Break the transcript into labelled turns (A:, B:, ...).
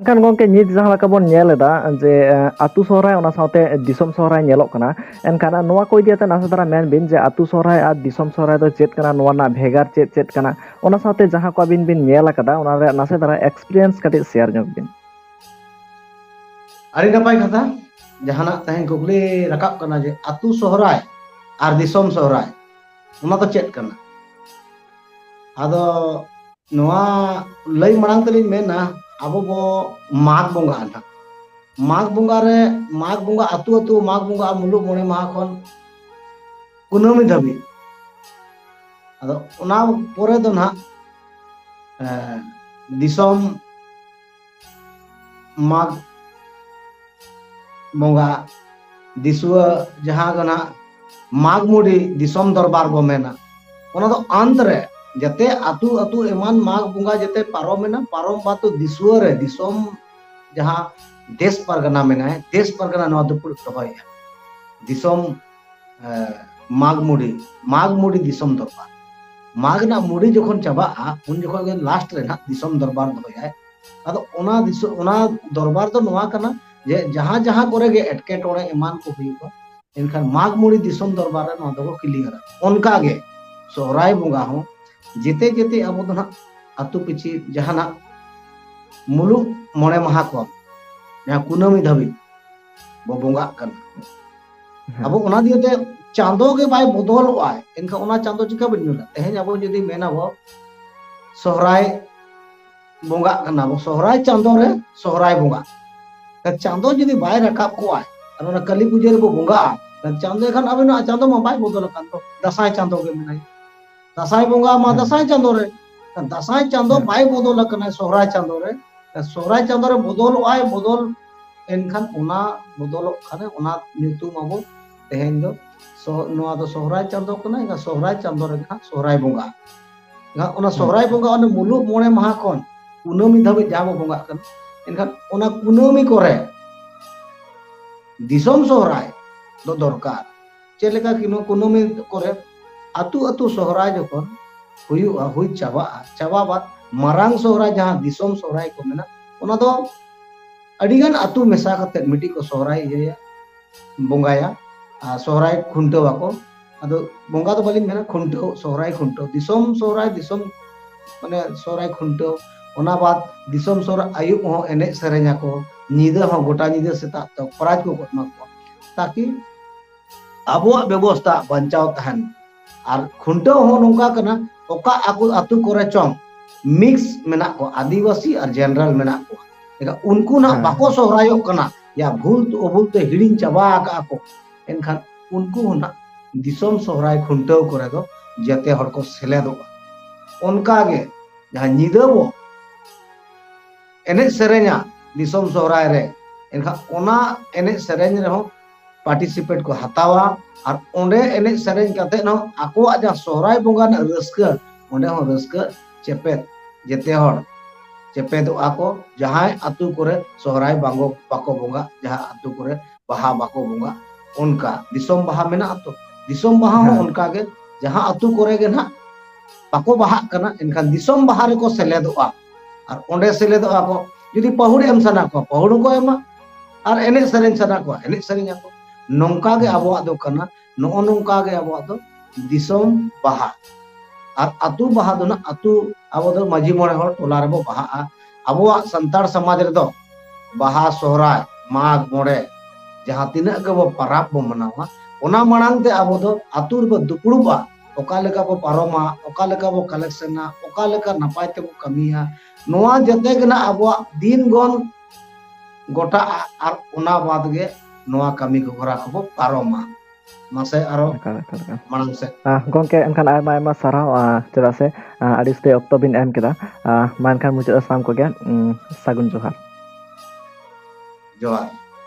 A: ᱮᱱᱠᱷᱟᱱ ᱜᱚᱝᱠᱮ ᱱᱤᱛ ᱡᱟᱦᱟᱸ ᱞᱮᱠᱟ ᱵᱚᱱ ᱧᱮᱞ ᱮᱫᱟ ᱡᱮ ᱟᱛᱩ ᱥᱚᱦᱨᱟᱭ ᱚᱱᱟ ᱥᱟᱶᱛᱮ ᱫᱤᱥᱚᱢ ᱥᱚᱦᱨᱟᱭ ᱧᱮᱞᱚᱜ ᱠᱟᱱᱟ, ᱮᱱᱠᱷᱟᱱ ᱱᱚᱣᱟ ᱠᱚ ᱤᱫᱤ ᱠᱟᱛᱮ ᱱᱟᱥᱮ ᱫᱷᱟᱨᱟ ᱢᱮᱱ ᱵᱤᱱ ᱡᱮ ᱟᱛᱩ ᱥᱚᱦᱨᱟᱭ ᱟᱨ ᱫᱤᱥᱚᱢ ᱥᱚᱦᱨᱟᱭ ᱫᱚ ᱪᱮᱫ ᱠᱟᱱᱟ, ᱱᱚᱣᱟ ᱨᱮᱱᱟᱜ ᱵᱷᱮᱜᱟᱨ ᱪᱮᱫ ᱪᱮᱫ ᱠᱟᱱᱟ, ᱚᱱᱟ ᱥᱟᱶᱛᱮ ᱡᱟᱦᱟᱸ ᱠᱚ ᱟᱹᱵᱤᱱ ᱵᱤᱱ ᱧᱮᱞ ᱟᱠᱟᱫᱟ ᱚᱱᱟ ᱨᱮᱭᱟᱜ ᱱᱟᱥᱮ ᱫᱷᱟᱨᱟ ᱮᱠᱥᱯᱮᱨᱤᱭᱮᱱᱥ ᱠᱟᱹᱴᱤᱡ ᱥᱮᱭᱟᱨ ᱧᱚᱜ ᱵᱤᱱ᱾
B: ᱟᱹᱰᱤ ᱱᱟᱯᱟᱭ ᱠᱟᱛᱷᱟ ᱡᱟᱦᱟᱱᱟᱜ ᱛᱮᱦᱮᱧ ᱠᱩᱠᱞᱤ ᱨᱟᱠᱟᱵ ᱠᱟᱱᱟ ᱡᱮ ᱟᱛᱩ ᱥᱚᱦᱨᱟᱭ ᱟᱨ ᱫᱤᱥᱚᱢ ᱥᱚᱦᱨᱟᱭ ᱚᱱᱟ ᱫᱚ ᱪᱮᱫ ᱠᱟᱱᱟ? ᱟᱫᱚ ᱱᱚᱣᱟ ᱞᱟᱹᱭ ᱢᱟᱲᱟᱝ ᱛᱮᱞᱤᱧ ᱢᱮᱱᱟ ᱟᱵᱚ ᱵᱚ ᱢᱟᱜᱽ ᱵᱚᱸᱜᱟᱜᱼᱟ ᱱᱟᱦᱟᱜ, ᱢᱟᱜᱽ ᱵᱚᱸᱜᱟ ᱨᱮ ᱢᱟᱜᱽ ᱵᱚᱸᱜᱟ ᱟᱹᱛᱩ ᱟᱹᱛᱩ ᱢᱟᱜᱽ ᱵᱚᱸᱜᱟ ᱢᱩᱞᱩᱜ ᱢᱚᱬᱮ ᱢᱟᱦᱟ ᱠᱷᱚᱱ ᱠᱩᱱᱟᱹᱢᱤ ᱫᱷᱟᱹᱵᱤᱡ, ᱟᱫᱚ ᱚᱱᱟ ᱯᱚᱨᱮ ᱫᱚ ᱱᱟᱦᱟᱜ ᱫᱤᱥᱚᱢ ᱢᱟᱜᱽ ᱵᱚᱸᱜᱟ ᱫᱤᱥᱩᱣᱟᱹ ᱡᱟᱦᱟᱸ ᱫᱚ ᱱᱟᱦᱟᱜ ᱢᱟᱜᱽ ᱢᱩᱰᱤ ᱫᱤᱥᱚᱢ ᱫᱚᱨᱵᱟᱨ ᱵᱚ ᱢᱮᱱᱟ, ᱚᱱᱟ ᱫᱚ ᱟᱸᱛ ᱨᱮ ᱡᱟᱛᱮ ᱟᱹᱛᱩ ᱟᱹᱛᱩ ᱮᱢᱟᱱ ᱢᱟᱜᱽ ᱵᱚᱸᱜᱟ ᱡᱟᱛᱮ ᱯᱟᱨᱚᱢᱮᱱᱟ, ᱯᱟᱨᱚᱢ ᱵᱟᱫ ᱫᱤᱥᱩᱣᱟᱹ ᱨᱮ ᱫᱤᱥᱚᱢ ᱡᱟᱦᱟᱸ ᱫᱮᱥ ᱯᱟᱨᱜᱟᱱᱟ ᱢᱮᱱᱟᱭ, ᱫᱮᱥ ᱯᱟᱨᱜᱟᱱᱟ ᱱᱚᱣᱟ ᱫᱩᱯᱲᱩᱵ ᱫᱚᱦᱚᱭᱮᱜᱼᱟ ᱫᱤᱥᱚᱢ ᱢᱟᱜᱽ ᱢᱩᱰᱤ ᱫᱤᱥᱚᱢ ᱫᱚᱨᱵᱟᱨ᱾ ᱢᱟᱜᱽ ᱨᱮᱱᱟᱜ ᱢᱩᱰᱤ ᱡᱚᱠᱷᱚᱱ ᱪᱟᱵᱟᱜᱼᱟ ᱩᱱ ᱡᱚᱠᱷᱚᱱ ᱜᱮ ᱞᱟᱥᱴ ᱨᱮ ᱱᱟᱦᱟᱜ ᱫᱤᱥᱚᱢ ᱫᱚᱨᱵᱟᱨ ᱫᱚᱦᱚᱭᱟᱭ᱾ ᱟᱫᱚ ᱚᱱᱟ ᱫᱚᱨᱵᱟᱨ ᱫᱚ ᱱᱚᱣᱟ ᱠᱟᱱᱟ ᱡᱮ ᱡᱟᱦᱟᱸ ᱠᱚᱨᱮ ᱜᱮ ᱮᱴᱠᱮᱴᱚᱬᱮ ᱮᱢᱟᱱ ᱠᱚ ᱦᱩᱭᱩᱜᱼᱟ, ᱮᱱᱠᱷᱟᱱ ᱢᱟᱜᱽ ᱢᱩᱬᱤ ᱫᱤᱥᱚᱢ ᱫᱚᱨᱵᱟᱨ ᱨᱮ ᱱᱚᱣᱟ ᱫᱚᱠᱚ ᱠᱞᱤᱭᱟᱨᱟ᱾ ᱚᱱᱠᱟᱜᱮ ᱥᱚᱦᱨᱟᱭ ᱵᱚᱸᱜᱟ ᱦᱚᱸ ᱡᱮᱛᱮ ᱟᱵᱚ ᱫᱚ ᱱᱟᱜ ᱟᱹᱛᱩ ᱯᱤᱪᱷᱤ ᱡᱟᱦᱟᱱᱟᱜ ᱢᱩᱞᱩᱜ ᱢᱚᱬᱮ ᱢᱟᱦᱟ ᱠᱷᱚᱱ ᱡᱟᱦᱟᱸ ᱠᱩᱱᱟᱹᱢᱤ ᱫᱷᱟᱹᱵᱤᱡ ᱵᱚ ᱵᱚᱸᱜᱟᱜ ᱠᱟᱱᱟ,
A: ᱦᱮᱸ
B: ᱟᱵᱚ ᱚᱱᱟ ᱫᱤᱭᱮᱛᱮ ᱪᱟᱸᱫᱳ ᱜᱮ ᱵᱟᱭ ᱵᱚᱫᱚᱞᱚᱜᱼᱟ, ᱮᱱᱠᱷᱟᱱ ᱚᱱᱟ ᱪᱟᱸᱫᱳ ᱪᱤᱠᱟ ᱵᱚᱱ ᱧᱩᱨᱟ? ᱛᱮᱦᱮᱧ ᱟᱵᱚ ᱡᱩᱫᱤ ᱢᱮᱱᱟᱵᱚ ᱥᱚᱦᱨᱟᱭ ᱵᱚᱸᱜᱟᱜ ᱠᱟᱱᱟ ᱵᱚ, ᱥᱚᱦᱨᱟᱭ ᱪᱟᱸᱫᱳ ᱨᱮ ᱥᱚᱦᱨᱟᱭ ᱵᱚᱸᱜᱟ, ᱪᱟᱸᱫᱳ ᱡᱩᱫᱤ ᱵᱟᱭ ᱨᱟᱠᱟᱵ ᱠᱚᱜᱼᱟ ᱟᱨ ᱚᱱᱟ ᱠᱟᱹᱞᱤ ᱯᱩᱡᱟᱹ ᱨᱮᱵᱚ ᱵᱚᱸᱜᱟᱜᱼᱟ, ᱪᱟᱸᱫᱳ ᱠᱷᱟᱱ ᱟᱵᱤᱱᱟᱜ ᱪᱟᱸᱫᱳ ᱢᱟ ᱵᱟᱭ ᱵᱚᱫᱚᱞ ᱟᱠᱟᱱ ᱫᱚ, ᱫᱟᱸᱥᱟᱭ ᱪᱟᱸᱫᱳ ᱜᱮ ᱢᱮᱱᱟᱭᱟ, ᱫᱟᱸᱥᱟᱭ ᱵᱚᱸᱜᱟ ᱢᱟ
A: ᱦᱮᱸ
B: ᱫᱟᱸᱥᱟᱭ ᱪᱟᱸᱫᱳ ᱨᱮ, ᱫᱟᱸᱥᱟᱭ ᱪᱟᱸᱫᱳ
A: ᱦᱮᱸ
B: ᱵᱟᱭ ᱵᱚᱫᱚᱞ ᱟᱠᱟᱱᱟ ᱥᱚᱦᱨᱟᱭ ᱪᱟᱸᱫᱳ ᱨᱮ, ᱥᱚᱦᱨᱟᱭ ᱪᱟᱸᱫᱳ ᱨᱮ ᱵᱚᱫᱚᱞᱚᱜᱼᱟᱭ ᱮᱱᱠᱷᱟᱱ ᱚᱱᱟ ᱵᱚᱫᱚᱞᱚᱜ ᱠᱷᱟᱱ ᱚᱱᱟ ᱧᱩᱛᱩᱢ ᱟᱵᱚ ᱛᱮᱦᱮᱧ ᱫᱚ ᱱᱚᱣᱟ ᱫᱚ ᱥᱚᱦᱨᱟᱭ ᱪᱟᱸᱫᱳ ᱠᱟᱱᱟ, ᱥᱚᱦᱨᱟᱭ ᱪᱟᱸᱫᱳ ᱨᱮᱜᱮ ᱦᱟᱸᱜ ᱥᱚᱦᱨᱟᱭ ᱵᱚᱸᱜᱟ᱾ ᱚᱱᱟ ᱥᱚᱦᱨᱟᱭ
A: ᱟᱪᱪᱷᱟ
B: ᱵᱚᱸᱜᱟ ᱚᱱᱟ ᱢᱩᱞᱩᱜ ᱢᱚᱬᱮ ᱢᱟᱦᱟ ᱠᱷᱚᱱ ᱠᱩᱱᱟᱹᱢᱤ ᱫᱷᱟᱹᱵᱤᱡ ᱡᱟᱦᱟᱸ ᱵᱚ ᱵᱚᱸᱜᱟᱜ ᱠᱟᱱᱟ, ᱮᱱᱠᱷᱟᱱ ᱚᱱᱟ ᱠᱩᱱᱟᱹᱢᱤ ᱠᱚᱨᱮ ᱫᱤᱥᱚᱢ ᱥᱚᱦᱨᱟᱭ ᱫᱚ ᱫᱚᱨᱠᱟᱨ᱾ ᱪᱮᱫ ᱞᱮᱠᱟ ᱠᱩᱱᱟᱹᱢᱤ ᱠᱚᱨᱮ ᱟᱹᱛᱩ ᱟᱹᱛᱩ ᱥᱚᱦᱨᱟᱭ ᱡᱚᱠᱷᱚᱱ ᱦᱩᱭᱩᱜᱼᱟ, ᱦᱩᱭ ᱪᱟᱵᱟᱜᱼᱟ, ᱪᱟᱵᱟ ᱵᱟᱫ ᱢᱟᱨᱟᱝ ᱥᱚᱦᱨᱟᱭ ᱡᱟᱦᱟᱸ ᱫᱤᱥᱚᱢ ᱥᱚᱦᱨᱟᱭ ᱠᱚ ᱢᱮᱱᱟ, ᱚᱱᱟ ᱫᱚ ᱟᱹᱰᱤᱜᱟᱱ ᱟᱹᱛᱩ ᱢᱮᱥᱟ ᱠᱟᱛᱮᱫ ᱢᱤᱫᱴᱤᱡ ᱠᱚ ᱥᱚᱦᱨᱟᱭ ᱤᱭᱟᱹᱭᱟ, ᱵᱚᱸᱜᱟᱭᱟ ᱟᱨ ᱥᱚᱦᱨᱟᱭ ᱠᱷᱩᱱᱴᱟᱹᱣ ᱟᱠᱚ᱾ ᱟᱫᱚ ᱵᱚᱸᱜᱟ ᱫᱚ ᱵᱟᱹᱞᱤᱧ ᱢᱮᱱᱟ, ᱠᱷᱩᱱᱴᱟᱹᱣ ᱥᱚᱦᱨᱟᱭ ᱠᱷᱩᱱᱴᱟᱹᱣ ᱫᱤᱥᱚᱢ ᱥᱚᱦᱨᱟᱭ ᱫᱤᱥᱚᱢ ᱢᱟᱱᱮ ᱥᱚᱦᱨᱟᱭ ᱠᱷᱩᱱᱴᱟᱹᱣ, ᱚᱱᱟ ᱵᱟᱫ ᱫᱤᱥᱚᱢ ᱥᱚᱦᱨᱟᱭ ᱟᱹᱭᱩᱵ ᱦᱚᱸ ᱮᱱᱮᱡ ᱥᱮᱨᱮᱧ ᱟᱠᱚ, ᱧᱤᱫᱟᱹ ᱦᱚᱸ ᱜᱚᱴᱟ ᱧᱤᱫᱟᱹ ᱥᱮᱛᱟᱜ ᱯᱨᱟᱭᱤᱡᱽ ᱠᱚᱠᱚ ᱮᱢᱟ ᱠᱚᱣᱟ, ᱛᱟᱠᱤ ᱟᱵᱚᱣᱟᱜ ᱵᱮᱵᱚᱥᱛᱷᱟ ᱵᱟᱧᱪᱟᱣ ᱛᱟᱦᱮᱱ᱾ ᱟᱨ ᱠᱷᱩᱱᱴᱟᱹᱣ ᱦᱚᱸ ᱱᱚᱝᱠᱟ ᱠᱟᱱᱟ, ᱚᱠᱟ ᱟᱹᱛᱩ ᱠᱚᱨᱮ ᱪᱚᱝ ᱢᱤᱠᱥ ᱢᱮᱱᱟᱜ ᱠᱚᱣᱟ, ᱟᱹᱫᱤᱵᱟᱹᱥᱤ ᱟᱨ ᱡᱮᱱᱟᱨᱮᱞ ᱢᱮᱱᱟᱜ ᱠᱚᱣᱟ, ᱮᱱᱠᱷᱟᱱ ᱩᱱᱠᱩ ᱱᱟᱜ
A: ᱦᱮᱸ
B: ᱵᱟᱠᱚ ᱥᱚᱦᱨᱟᱭᱚᱜ ᱠᱟᱱᱟ, ᱭᱟ ᱵᱷᱩᱞ ᱚᱵᱷᱩᱞ ᱛᱮ ᱦᱤᱲᱤᱧ ᱪᱟᱵᱟ ᱟᱠᱟᱜᱼᱟ ᱠᱚ, ᱮᱱᱠᱷᱟᱱ ᱩᱱᱠᱩ ᱦᱚᱸ ᱱᱟᱜ ᱫᱤᱥᱚᱢ ᱥᱚᱦᱨᱟᱭ ᱠᱷᱩᱱᱴᱟᱹᱣ ᱠᱚᱨᱮ ᱫᱚ ᱡᱮᱛᱮ ᱦᱚᱲ ᱠᱚ ᱥᱮᱞᱮᱫᱚᱜᱼᱟ᱾ ᱚᱱᱠᱟᱜᱮ ᱡᱟᱦᱟᱸ ᱧᱤᱫᱟᱹ ᱵᱚ ᱮᱱᱮᱡ ᱥᱮᱨᱮᱧᱟ ᱫᱤᱥᱚᱢ ᱥᱚᱦᱨᱟᱭ ᱨᱮ, ᱮᱱᱠᱷᱟᱱ ᱚᱱᱟ ᱮᱱᱮᱡ ᱥᱮᱨᱮᱧ ᱨᱮᱦᱚᱸ ᱯᱟর্টিসিপেᱴ ᱠᱚ ᱦᱟᱛᱟᱣᱟ, ᱟᱨ ᱚᱸᱰᱮ ᱮᱱᱮᱡ ᱥᱮᱨᱮᱧ ᱠᱟᱛᱮᱫ ᱦᱚᱸ ᱟᱠᱚᱣᱟᱜ ᱡᱟᱦᱟᱸ ᱥᱚᱦᱨᱟᱭ ᱵᱚᱸᱜᱟ ᱨᱮᱱᱟᱜ ᱨᱟᱹᱥᱠᱟᱹ, ᱚᱸᱰᱮ ᱦᱚᱸ ᱨᱟᱹᱥᱠᱟᱹ ᱪᱮᱯᱮᱫ ᱡᱮᱛᱮ ᱦᱚᱲ ᱪᱮᱯᱮᱫᱚᱜᱼᱟ ᱠᱚ, ᱡᱟᱦᱟᱸᱭ ᱟᱹᱛᱩ ᱠᱚᱨᱮ ᱥᱚᱦᱨᱟᱭ ᱵᱟᱠᱚ ᱵᱚᱸᱜᱟ, ᱡᱟᱦᱟᱸ ᱟᱹᱛᱩ ᱠᱚᱨᱮ ᱵᱟᱦᱟ ᱵᱟᱠᱚ ᱵᱚᱸᱜᱟ, ᱚᱱᱠᱟ ᱫᱤᱥᱚᱢ ᱵᱟᱦᱟ ᱢᱮᱱᱟᱜ ᱟᱛᱚ, ᱫᱤᱥᱚᱢ ᱵᱟᱦᱟ ᱦᱚᱸ
A: ᱦᱮᱸ
B: ᱚᱱᱠᱟᱜᱮ ᱡᱟᱦᱟᱸ ᱟᱹᱛᱩ ᱠᱚᱨᱮ ᱜᱮ ᱱᱟᱜ ᱵᱟᱠᱚ ᱵᱟᱦᱟᱜ ᱠᱟᱱᱟ, ᱮᱱᱠᱷᱟन ᱫᱤᱥᱚᱢ ᱵᱟᱦᱟ ᱨᱮᱠᱚ ᱥᱮᱞᱮᱫᱚᱜᱼᱟ, ᱟᱨ ᱚᱸᱰᱮ ᱥᱮᱞᱮᱫᱚᱜᱼᱟ ᱠᱚ, ᱡᱩᱫᱤ ᱯᱟᱹᱦᱩᱲ ᱮᱢ ᱥᱟᱱᱟ ᱠᱚᱣᱟ ᱯᱟᱹᱦᱩᱲ ᱦᱚᱸᱠᱚ ᱮᱢᱟ, ᱟᱨ ᱮᱱᱮᱡ ᱥᱮᱨᱮᱧ ᱥᱟᱱᱟ ᱠᱚᱣᱟ ᱮᱱᱮᱡ ᱥᱮᱨᱮᱧ ᱟᱠᱚ᱾ ᱱᱚᱝᱠᱟ ᱜᱮ
A: ᱦᱮᱸ
B: ᱟᱵᱚᱣᱟᱜ ᱫᱚ ᱠᱟᱱᱟ, ᱱᱚᱜᱼᱚ ᱱᱚᱝᱠᱟ ᱜᱮ ᱟᱵᱚᱣᱟᱜ ᱫᱚ ᱫᱤᱥᱚᱢ ᱵᱟᱦᱟ᱾ ᱟᱨ ᱟᱹᱛᱩ ᱵᱟᱦᱟ ᱫᱚ ᱱᱟᱜ ᱟᱵᱚ ᱫᱚ ᱢᱟᱺᱡᱷᱤ ᱢᱚᱬᱮ ᱦᱚᱲ ᱴᱚᱞᱟ ᱨᱮᱵᱚ ᱵᱟᱦᱟᱜᱼᱟ᱾ ᱟᱵᱚᱣᱟᱜ ᱥᱟᱱᱛᱟᱲ ᱥᱚᱢᱟᱡᱽ ᱨᱮᱫᱚ ᱵᱟᱦᱟ ᱥᱚᱦᱨᱟᱭ ᱢᱟᱜᱽ ᱢᱚᱬᱮ ᱡᱟᱦᱟᱸ ᱛᱤᱱᱟᱹᱜ ᱜᱮᱵᱚ ᱯᱟᱨᱟᱵᱽ ᱵᱚ ᱢᱟᱱᱟᱣᱟ, ᱚᱱᱟ ᱢᱟᱲᱟᱝ ᱛᱮ ᱟᱵᱚ ᱫᱚ ᱟᱹᱛᱩ ᱨᱮᱵᱚ ᱫᱩᱯᱲᱩᱵᱼᱟ, ᱚᱠᱟ ᱞᱮᱠᱟ ᱵᱚ ᱯᱟᱨᱚᱢᱟ, ᱚᱠᱟ ᱞᱮᱠᱟ ᱵᱚ ᱠᱟᱞᱮᱠᱥᱚᱱᱟ, ᱚᱠᱟ ᱞᱮᱠᱟ ᱱᱟᱯᱟᱭ ᱛᱮᱵᱚ ᱠᱟᱹᱢᱤᱭᱟ, ᱱᱚᱣᱟ ᱡᱮᱛᱮ ᱜᱮ ᱱᱟᱜ ᱟᱵᱚᱣᱟᱜ ᱫᱤᱱᱜᱚᱱ ᱜᱚᱴᱟᱜᱼᱟ, ᱟᱨ ᱚᱱᱟ ᱵᱟᱫ ᱜᱮ ᱱᱚᱣᱟ ᱠᱟᱹᱢᱤ ᱦᱚᱨᱟ ᱠᱚᱵᱚ ᱯᱟᱨᱚᱢᱟ᱾ ᱢᱟᱥᱮ ᱟᱨᱚ
A: ᱮᱠᱟᱞ ᱮᱠᱟᱞ ᱮᱠᱟᱞ᱾
B: ᱢᱟᱲᱟᱝ ᱥᱮᱫ
A: ᱜᱚᱝᱠᱮ ᱮᱱᱠᱷᱟᱱ ᱟᱭᱢᱟ ᱟᱭᱢᱟ ᱥᱟᱨᱦᱟᱣ, ᱪᱮᱫᱟᱜ ᱥᱮ ᱟᱹᱰᱤ ᱩᱥᱛᱟᱹᱭ ᱚᱠᱛᱚ ᱵᱤᱱ ᱮᱢ ᱠᱮᱫᱟ᱾ ᱢᱟ ᱮᱱᱠᱷᱟᱱ ᱢᱩᱪᱟᱹᱫ ᱥᱟᱱᱟᱢ ᱠᱚᱜᱮ ᱥᱟᱹᱜᱩᱱ ᱡᱚᱦᱟᱨ᱾
B: ᱡᱚᱦᱟᱨ᱾